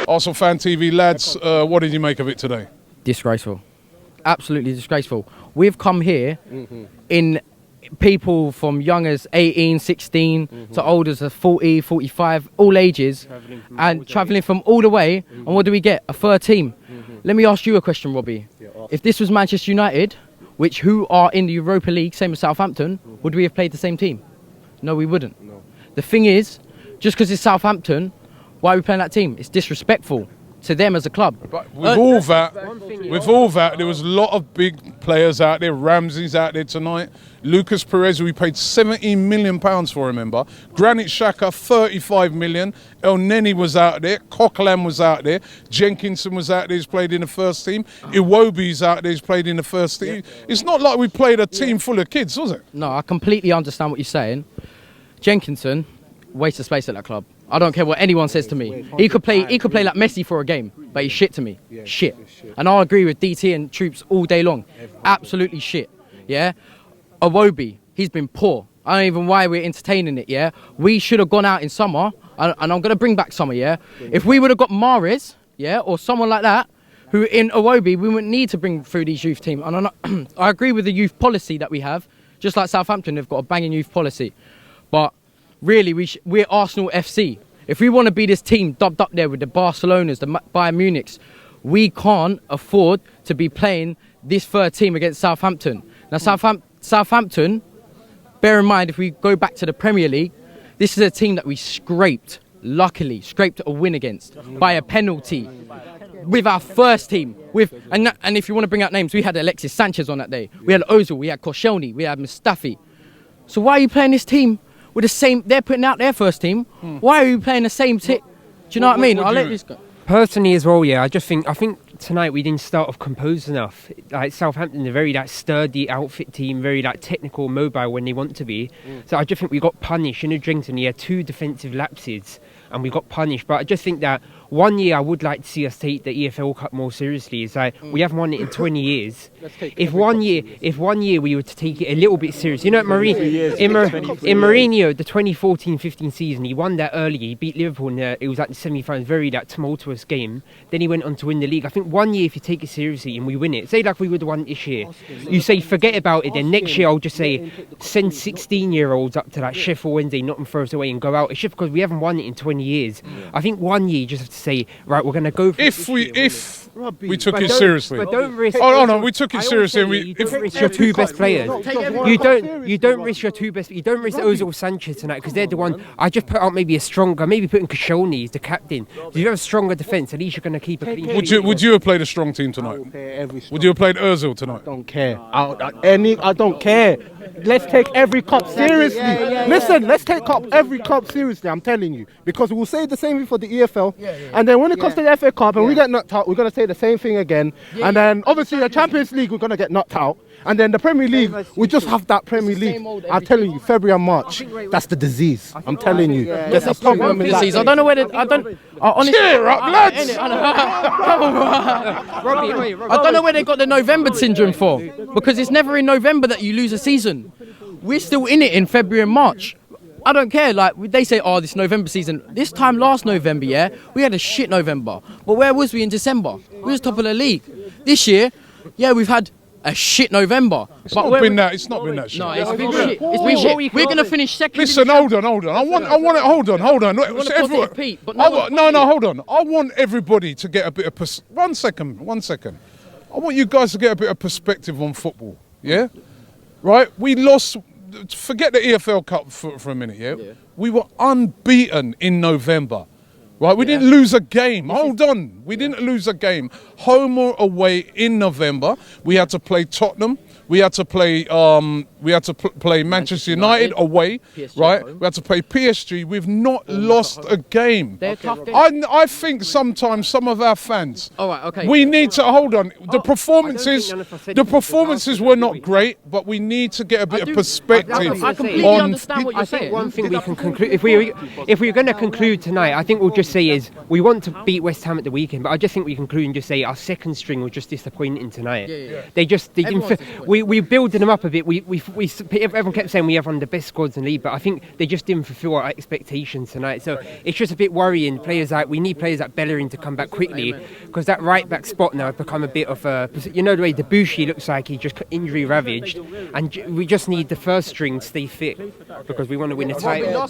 ArsenalFanTV lads, what did you make of it today? Disgraceful. Absolutely disgraceful. We've come here in people from young as 18, 16 to old as 40, 45, all ages, and travelling from all the way. And what do we get? A third team. Let me ask you a question, Robbie. If this was Manchester United, who are in the Europa League, same as Southampton, would we have played the same team? No, we wouldn't. No. The thing is, just because it's Southampton, why are we playing that team? It's disrespectful to them as a club. But with all that, there was a lot of big players out there. Ramsey's out there tonight. Lucas Perez, we paid £17 million for, remember. Granit Xhaka, 35 million. El Neni was out there. Coquelin was out there. Jenkinson was out there, he's played in the first team. Iwobi's out there, he's played in the first team. It's not like we played a team full of kids, was it? No, I completely understand what you're saying. Jenkinson, waste of space at that club. I don't care what anyone says to me. He could play like Messi for a game, but he's shit to me. Shit. And I agree with DT and Troops all day long. Absolutely shit. Yeah. Iwobi, he's been poor. I don't even know why we're entertaining it. Yeah. We should have gone out in summer, and I'm gonna bring back summer. Yeah. If we would have got Mahrez, yeah, or someone like that, who in Iwobi, we wouldn't need to bring through these youth teams. And I agree with the youth policy that we have. Just like Southampton, they've got a banging youth policy, but really, we're Arsenal FC. If we want to be this team dubbed up there with the Barcelonas, the Bayern Munichs, we can't afford to be playing this third team against Southampton. Now, Southampton, bear in mind, if we go back to the Premier League, this is a team that we luckily scraped a win against by a penalty with our first team. And if you want to bring out names, we had Alexis Sanchez on that day. We had Ozil, we had Koscielny, we had Mustafi. So why are you playing this team with the same? They're putting out their first team. Why are you playing the same team? Do you know what I mean? I'll let this go. Personally as well, yeah, I think tonight we didn't start off composed enough. Like Southampton, a very sturdy outfit team, very technical, mobile when they want to be. So I just think we got punished. In Jenkinson, he had 2 defensive lapses and we got punished. But I just think that one year I would like to see us take the EFL Cup more seriously. It's like we haven't won it in 20 years. If one year we were to take it a little bit serious, you know, in Mourinho, the 2014-15 season, he won that early. He beat Liverpool in it was the semi-finals, very tumultuous game. Then he went on to win the league. I think one year if you take it seriously and we win it, say like we would have won this year, you say forget about it. Then next year I'll just say send 16-year-olds up to that Sheffield Wednesday, Nottingham Forest away and go out. It's just because we haven't won it in 20 years. I think one year you just have to say, right, we're going to go for if we took it seriously. But don't risk. Oh no, we took it seriously. You don't risk your 2 best players. You don't risk your 2 best. You don't risk Ozil, Sanchez tonight because they're the one. I just put out maybe a stronger, maybe putting Koscielny as the captain. If you have a stronger defence, at least you're going to keep a clean sheet. Would you have played a strong team tonight? Would you have played Ozil tonight? I don't care. I don't care. Let's take every cup seriously. Listen, let's take every cup seriously. I'm telling you, because we'll say the same thing for the EFL, and then when it comes to the FA Cup and we get knocked out, we're gonna say the same thing again. And then obviously the Champions League, we're gonna get knocked out. And then the Premier League, we just have that Premier League. I'm telling you, February and March, that's the disease. I'm telling you, there's a problem with that. I don't know where Cheer up, lads! I don't know where they got the November syndrome for, because it's never in November that you lose a season. We're still in it in February and March. I don't care. Like they say, oh, this November season. This time last November, yeah, we had a shit November. But where was we in December? We was top of the league. This year, yeah, we've had a shit November. It's not been that shit. No, it's been shit. It's been shit. We're gonna finish second. Listen, hold on. I want it. Hold on. Hold on. I want everybody to get a bit of one second. I want you guys to get a bit of perspective on football. Yeah, right. We lost. Forget the EFL Cup for a minute. Yeah, we were unbeaten in November. Right, we didn't lose a game. Hold on, we didn't lose a game. Home or away in November. We had to play Tottenham. We had to play. Play Manchester United away. PSG right, we had to play PSG. We've not lost a game. I think sometimes some of our fans. All right, okay. We need to hold on. The performances were not great, but we need to get a bit of perspective. I completely understand what you're saying. One thing we can conclude, if we're going to conclude tonight, I think we'll just say is we want to beat West Ham at the weekend, but I just think we conclude and just say our second string was just disappointing tonight. They didn't. we building them up a bit. Everyone kept saying we have one of the best squads in the league, but I think they just didn't fulfil our expectations tonight. So it's just a bit worrying. We need players like Bellerin to come back quickly, because that right back spot now has become a bit of a, you know, the way Debussy looks like he's just injury ravaged, and we just need the first string to stay fit because we want to win the title.